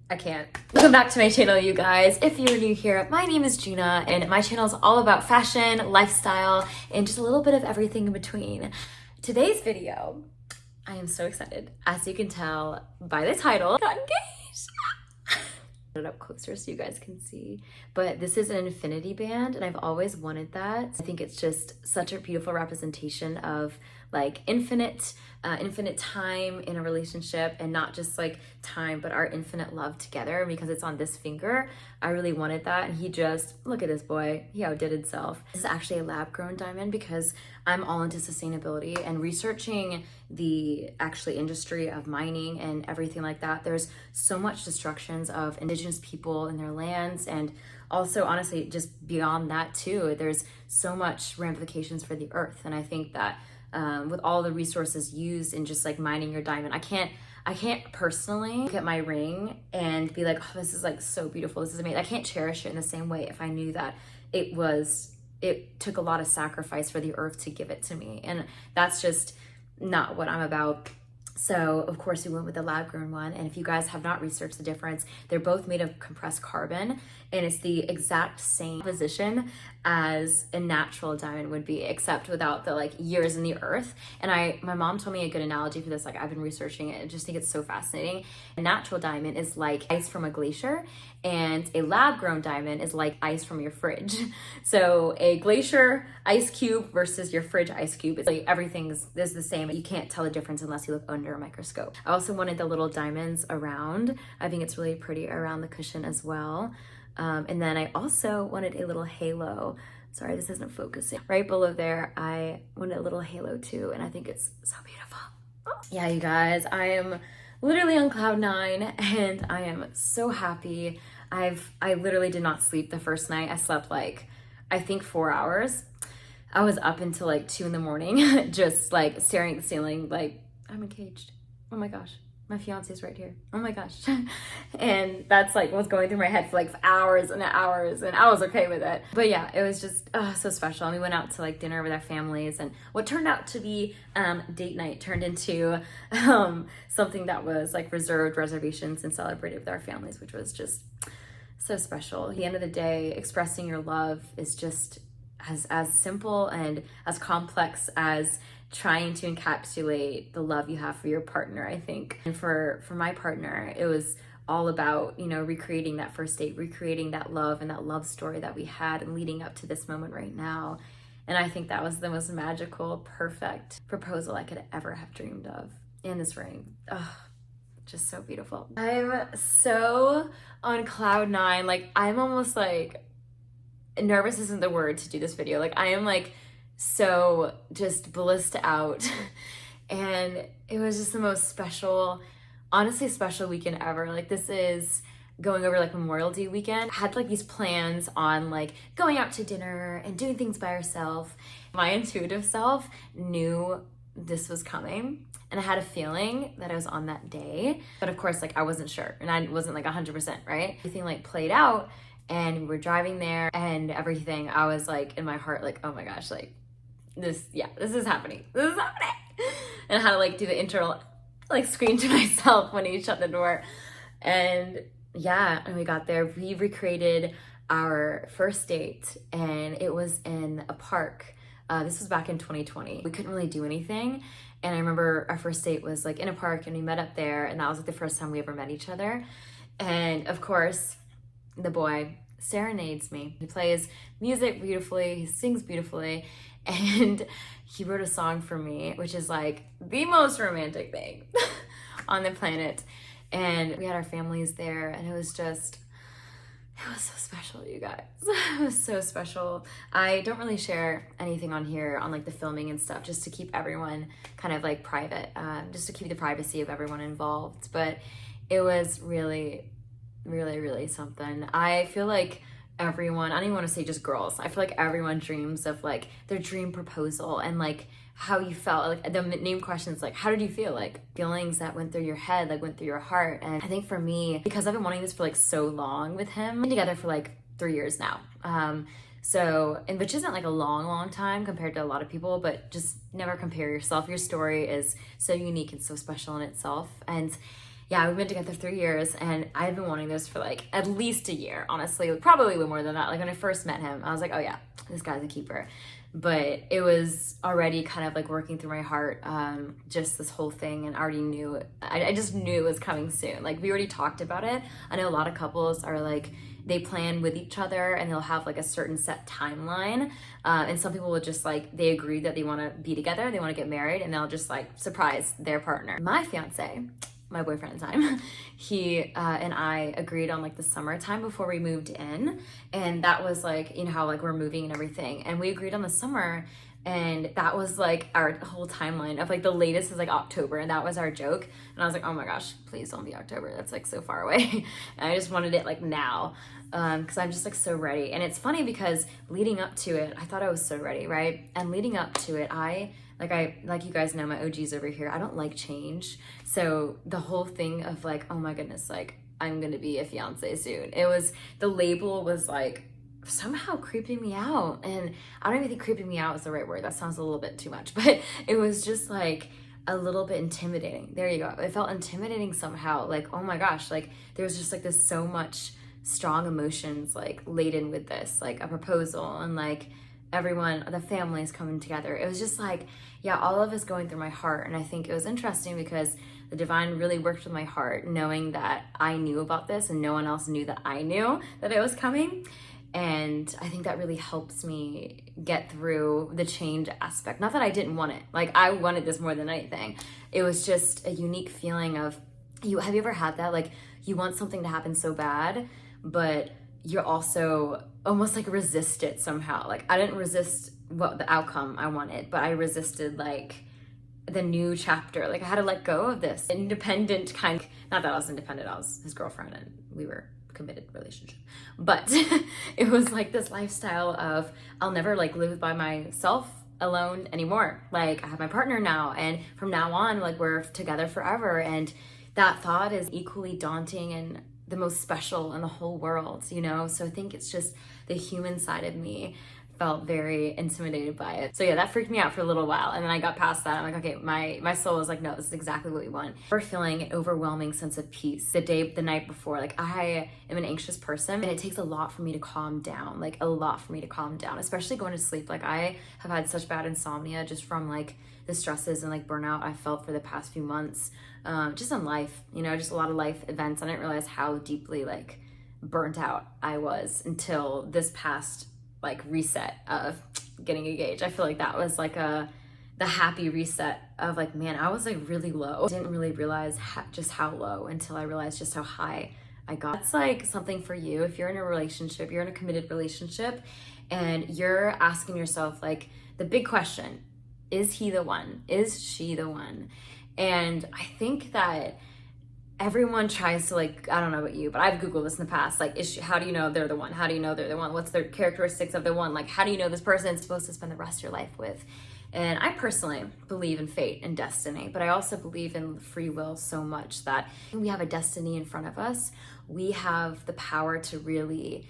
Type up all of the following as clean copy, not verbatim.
I can't. Welcome back to my channel, you guys. If you're new here, my name is Gina, and my channel is all about fashion, lifestyle, and just a little bit of everything in between. Today's video, I am so excited. As you can tell by the title, I got engaged. Put it up closer so you guys can see. But this is an infinity band, and I've always wanted that. I think it's just such a beautiful representation of like infinite time in a relationship, and not just like time, but our infinite love together. Because it's on this finger, I really wanted that. And he just, look at this boy, he outdid himself. This is actually a lab grown diamond because I'm all into sustainability and researching the actually industry of mining and everything like that. There's so much destructions of indigenous people and their lands, and also honestly just beyond that too, there's so much ramifications for the earth. And I think that with all the resources used in just like mining your diamond, I can't personally look at my ring and be like, oh, this is like so beautiful, this is amazing. I can't cherish it in the same way if I knew that it took a lot of sacrifice for the earth to give it to me. And that's just not what I'm about. So of course we went with the lab grown one. And if you guys have not researched the difference, they're both made of compressed carbon, and it's the exact same position as a natural diamond would be, except without the like years in the earth. And my mom told me a good analogy for this. Like, I've been researching it and just think it's so fascinating. A natural diamond is like ice from a glacier, and a lab grown diamond is like ice from your fridge. So a glacier ice cube versus your fridge ice cube, it's like everything's the same. You can't tell the difference unless you look under a microscope. I also wanted the little diamonds around. I think it's really pretty around the cushion as well. And then I also wanted a little halo. Sorry, this isn't focusing. Right below there, I wanted a little halo too, and I think it's so beautiful. Yeah, you guys, I am literally on cloud 9, and I am so happy. I literally did not sleep the first night. I slept like, I think 4 hours. I was up until like 2 in the morning, just like staring at the ceiling, like, I'm engaged. Oh my gosh. My fiance's right here. Oh my gosh. And that's like what's going through my head for like hours and hours, and I was okay with it. But yeah, it was just so special. And we went out to like dinner with our families, and what turned out to be date night turned into something that was like reserved reservations and celebrated with our families, which was just so special. At the end of the day, expressing your love is just as simple and as complex as trying to encapsulate the love you have for your partner, I think. And for my partner, it was all about, you know, recreating that first date, recreating that love and that love story that we had and leading up to this moment right now. And I think that was the most magical, perfect proposal I could ever have dreamed of. And this ring, just so beautiful. I'm so on cloud 9. Like, I'm almost like, nervous isn't the word to do this video. Like, I am like so just blissed out. And it was just the most special, honestly special weekend ever. Like, this is going over like Memorial Day weekend. I had like these plans on like going out to dinner and doing things by herself. My intuitive self knew this was coming, and I had a feeling that I was on that day, but of course like I wasn't sure, and I wasn't like 100%, right? Everything like played out, and we were driving there and everything. I was like in my heart like, oh my gosh, like this is happening. This is happening. And I had to like do the intro, like scream to myself when he shut the door. And yeah, and we got there. We recreated our first date, and it was in a park. This was back in 2020. We couldn't really do anything. And I remember our first date was like in a park, and we met up there, and that was like the first time we ever met each other. And of course, the boy serenades me. He plays music beautifully, he sings beautifully, and he wrote a song for me, which is like the most romantic thing on the planet. And we had our families there, and it was so special, you guys. It was so special. I don't really share anything on here on like the filming and stuff, just to keep everyone kind of like private, just to keep the privacy of everyone involved. But it was really, really, really something. I feel like everyone, I don't even want to say just girls, I feel like everyone dreams of like their dream proposal and like how you felt. Like the name questions, like how did you feel, like feelings that went through your head, like went through your heart. And I think for me, because I've been wanting this for like so long with him, we've been together for like 3 years now, so, and which isn't like a long time compared to a lot of people, but just never compare yourself. Your story is so unique and so special in itself. And yeah, we've been together 3 years, and I've been wanting this for like at least a year, honestly, probably way more than that. Like when I first met him, I was like, oh yeah, this guy's a keeper. But it was already kind of like working through my heart, just this whole thing, and I already knew, I just knew it was coming soon. Like we already talked about it. I know a lot of couples are like, they plan with each other and they'll have like a certain set timeline. And some people will just like, they agree that they want to be together, they want to get married, and they'll just like surprise their partner. My fiance, my boyfriend at the time, he and I agreed on like the summertime before we moved in. And that was like, you know how like we're moving and everything. And we agreed on the summer. And that was like our whole timeline of like the latest is like October, and that was our joke. And I was like, oh my gosh, please don't be October. That's like so far away. And I just wanted it like now, because I'm just like so ready. And it's funny because leading up to it, I thought I was so ready, right? And leading up to it, like you guys know, my OGs over here, I don't like change. So the whole thing of like, oh my goodness, like I'm gonna be a fiance soon. It was, the label was like somehow creeping me out. And I don't even think creeping me out is the right word. That sounds a little bit too much, but it was just like a little bit intimidating. There you go. It felt intimidating somehow. Like, oh my gosh, like there was just like this so much strong emotions like laden with this, like a proposal, and like everyone, the families coming together. It was just like, yeah, all of us going through my heart. And I think it was interesting because the divine really worked with my heart, knowing that I knew about this and no one else knew that I knew that it was coming. And I think that really helps me get through the change aspect. Not that I didn't want it. Like I wanted this more than anything. It was just a unique feeling of, have you ever had that? Like you want something to happen so bad, but you're also almost like resist it somehow. Like I didn't resist what the outcome I wanted, but I resisted like the new chapter. Like I had to let go of this independent kind of, not that I was independent, I was his girlfriend and we were committed relationship, but it was like this lifestyle of I'll never like live by myself alone anymore. Like I have my partner now, and from now on like we're together forever. And that thought is equally daunting and the most special in the whole world, you know? So I think it's just the human side of me felt very intimidated by it. So yeah, that freaked me out for a little while. And then I got past that. I'm like, okay, my soul was like, no, this is exactly what we want. We're feeling an overwhelming sense of peace the night before. Like I am an anxious person, and it takes a lot for me to calm down, like a lot for me to calm down, especially going to sleep. Like I have had such bad insomnia just from like the stresses and like burnout I felt for the past few months, just in life, you know, just a lot of life events. I didn't realize how deeply like burnt out I was until this past like reset of getting engaged. I feel like that was like the happy reset of like, man, I was like really low. I didn't really realize just how low until I realized just how high I got. It's like something for you. If you're in a relationship, you're in a committed relationship, and you're asking yourself like the big question, is he the one? Is she the one? And I think that everyone tries to like, I don't know about you, but I've Googled this in the past. Like, how do you know they're the one? How do you know they're the one? What's their characteristics of the one? Like, how do you know this person is supposed to spend the rest of your life with? And I personally believe in fate and destiny, but I also believe in free will so much that we have a destiny in front of us. We have the power to really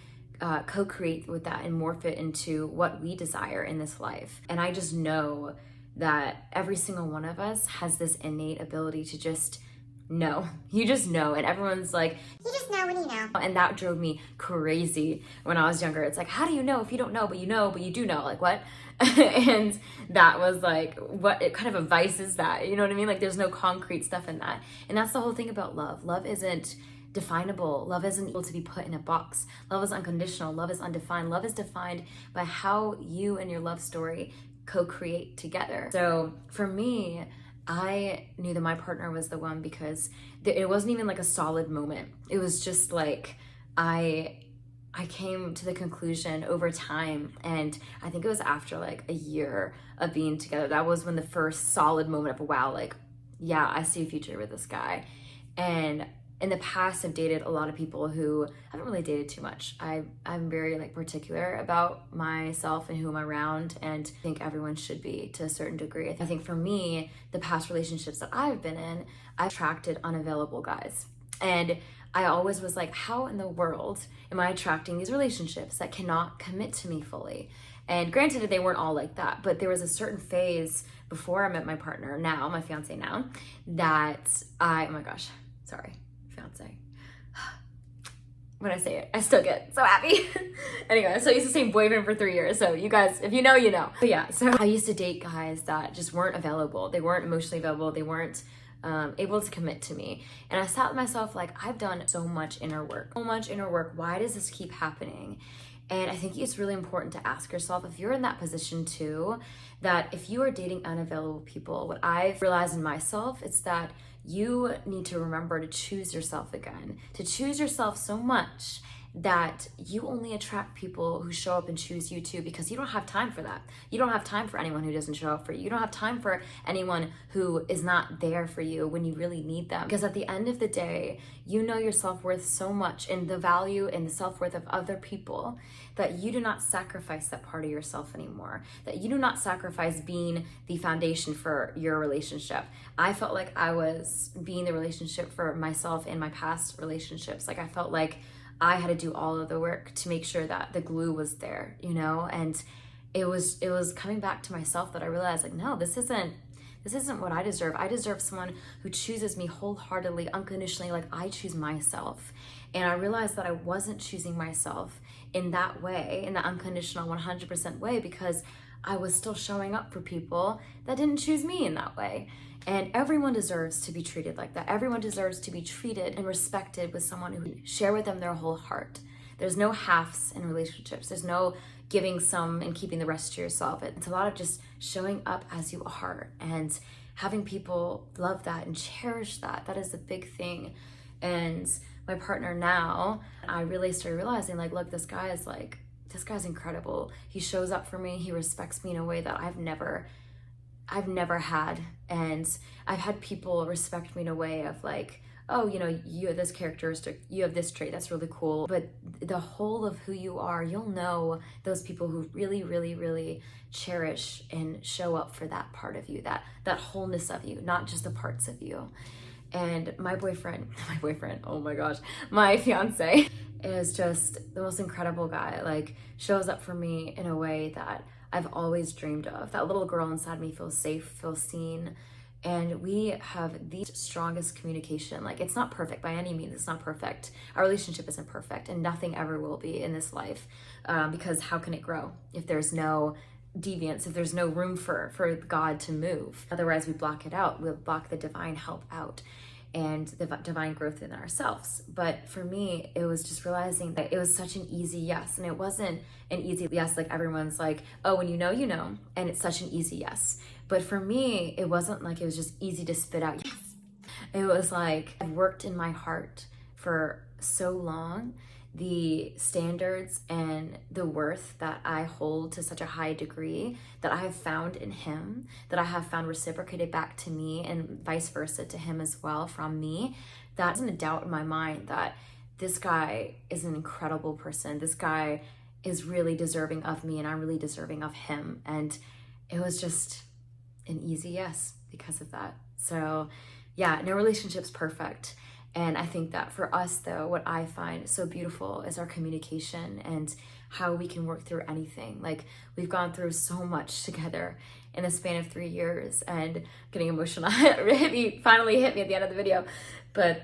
co-create with that and morph it into what we desire in this life. And I just know that every single one of us has this innate ability to just know. You just know. And everyone's like, you just know when you know. And that drove me crazy when I was younger. It's like, how do you know if you don't know, but you do know? Like, what? And that was like, what kind of advice is that? You know what I mean? Like, there's no concrete stuff in that. And that's the whole thing about love. Love isn't definable. Love isn't able to be put in a box. Love is unconditional. Love is undefined. Love is defined by how you and your love story co-create together. So for me, I knew that my partner was the one because it wasn't even like a solid moment. It was just like I came to the conclusion over time, and I think it was after like a year of being together. That was when the first solid moment of wow, like, yeah, I see a future with this guy. And in the past I've dated a lot of people who haven't really dated too much. I'm very like particular about myself and who I'm around, and I think everyone should be to a certain degree. I think for me, the past relationships that I've been in, I attracted unavailable guys. And I always was like, how in the world am I attracting these relationships that cannot commit to me fully? And granted, they weren't all like that, but there was a certain phase before I met my partner now, my fiance now, that oh my gosh, sorry, fiance. When I say it, I still get so happy. Anyway, so I used to say boyfriend for 3 years. So you guys, if you know, you know. But yeah, so I used to date guys that just weren't available. They weren't emotionally available. They weren't able to commit to me. And I thought to myself, like, I've done so much inner work. Why does this keep happening? And I think it's really important to ask yourself, if you're in that position too, that if you are dating unavailable people, what I've realized in myself, it's that you need to remember to choose yourself again, to choose yourself so much that you only attract people who show up and choose you too, because you don't have time for that. You don't have time for anyone who doesn't show up for you. You don't have time for anyone who is not there for you when you really need them. Because at the end of the day, you know your self-worth so much, and the value and the self-worth of other people, that you do not sacrifice that part of yourself anymore, that you do not sacrifice being the foundation for your relationship. I felt like I was being the relationship for myself in my past relationships. Like I felt like I had to do all of the work to make sure that the glue was there, you know? And it was coming back to myself that I realized, like, no, this isn't what I deserve. I deserve someone who chooses me wholeheartedly, unconditionally, like I choose myself. And I realized that I wasn't choosing myself in that way, in the unconditional 100% way, because I was still showing up for people that didn't choose me in that way. And everyone deserves to be treated like that. Everyone deserves to be treated and respected with someone who share with them their whole heart. There's no halves in relationships. There's no giving some and keeping the rest to yourself. It's a lot of just showing up as you are and having people love that and cherish that. That is a big thing. And my partner now, I really started realizing, like, look, this guy's incredible. He shows up for me. He respects me in a way that I've never had. And I've had people respect me in a way of like, oh, you know, you have this characteristic, you have this trait, that's really cool. But the whole of who you are, you'll know those people who really, really, really cherish and show up for that part of you, that wholeness of you, not just the parts of you. And my boyfriend, oh my gosh, my fiance is just the most incredible guy. Like, shows up for me in a way that I've always dreamed of. That little girl inside me feels safe, feels seen. And we have the strongest communication. Like, it's not perfect by any means. It's not perfect. Our relationship isn't perfect, and nothing ever will be in this life, because how can it grow if there's no deviance, if there's no room for God to move? Otherwise, we block it out. We'll block the divine help out and the divine growth in ourselves. But for me, it was just realizing that it was such an easy yes. And it wasn't an easy yes like everyone's like, oh, when you know, you know. And it's such an easy yes. But for me, it wasn't like it was just easy to spit out yes. It was like I've worked in my heart for so long, the standards and the worth that I hold to such a high degree that I have found in him, that I have found reciprocated back to me and vice versa to him as well from me, that isn't a doubt in my mind that this guy is an incredible person. This guy is really deserving of me and I'm really deserving of him. And it was just an easy yes because of that. So yeah, no relationship's perfect. And I think that for us though, what I find so beautiful is our communication and how we can work through anything. Like, we've gone through so much together in the span of 3 years, and getting emotional finally hit me at the end of the video. But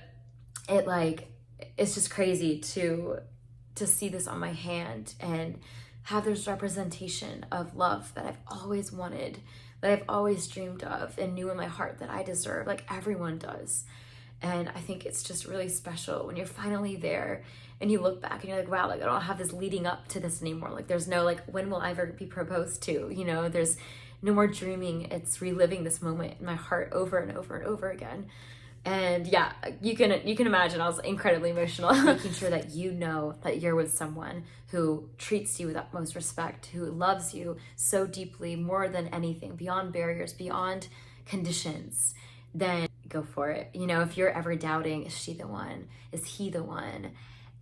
it's just crazy to see this on my hand and have this representation of love that I've always wanted, that I've always dreamed of and knew in my heart that I deserve, like everyone does. And I think it's just really special when you're finally there and you look back and you're like, wow, like I don't have this leading up to this anymore. Like, there's no like, when will I ever be proposed to? You know, there's no more dreaming. It's reliving this moment in my heart over and over and over again. And yeah, you can imagine I was incredibly emotional. Making sure that you know that you're with someone who treats you with utmost respect, who loves you so deeply, more than anything, beyond barriers, beyond conditions, then go for it. You know, if you're ever doubting, is she the one? Is he the one?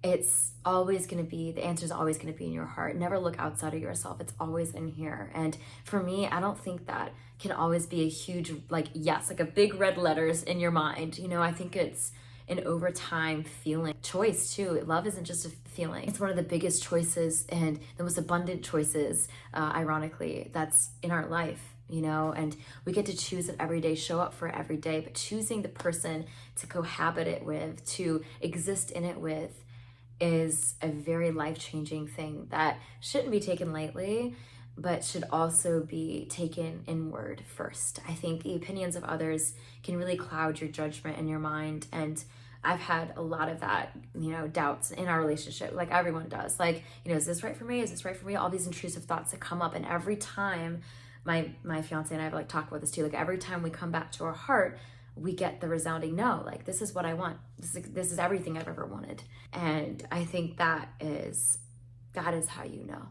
It's always going to be, the answer is always going to be in your heart. Never look outside of yourself. It's always in here. And for me, I don't think that can always be a huge, like, yes, like a big red letters in your mind. You know, I think it's an over time feeling choice too. Love isn't just a feeling. It's one of the biggest choices and the most abundant choices, ironically, that's in our life. You know, and we get to choose it every day, show up for it every day, but choosing the person to cohabit it with, to exist in it with, is a very life-changing thing that shouldn't be taken lightly, but should also be taken inward first. I think the opinions of others can really cloud your judgment and your mind, and I've had a lot of that, you know, doubts in our relationship, like everyone does. Like, you know, is this right for me? Is this right for me? All these intrusive thoughts that come up, and every time my fiance and I have like talked about this too, like every time we come back to our heart, we get the resounding no, like this is what I want. This is everything I've ever wanted. And I think that is how you know.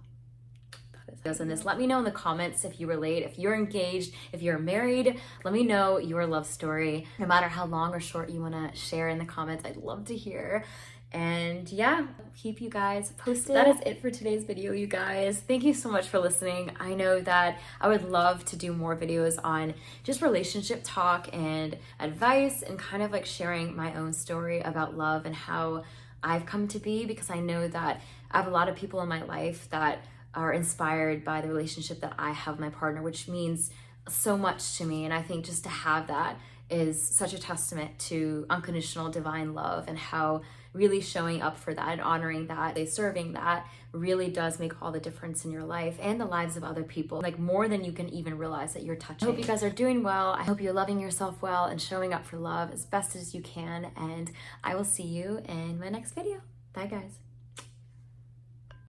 In this, let me know in the comments if you relate, if you're engaged, if you're married. Let me know your love story, no matter how long or short you want to share in the comments. I'd love to hear. And yeah, keep you guys posted. That is it for today's video, you guys. Thank you so much for listening. I know that I would love to do more videos on just relationship talk and advice, and kind of like sharing my own story about love and how I've come to be, because I know that I have a lot of people in my life that are inspired by the relationship that I have with my partner, which means so much to me. And I think just to have that is such a testament to unconditional divine love, and how really showing up for that and honoring that, serving that, really does make all the difference in your life and the lives of other people, like more than you can even realize that you're touching. I hope you guys are doing well. I hope you're loving yourself well and showing up for love as best as you can. And I will see you in my next video. Bye, guys.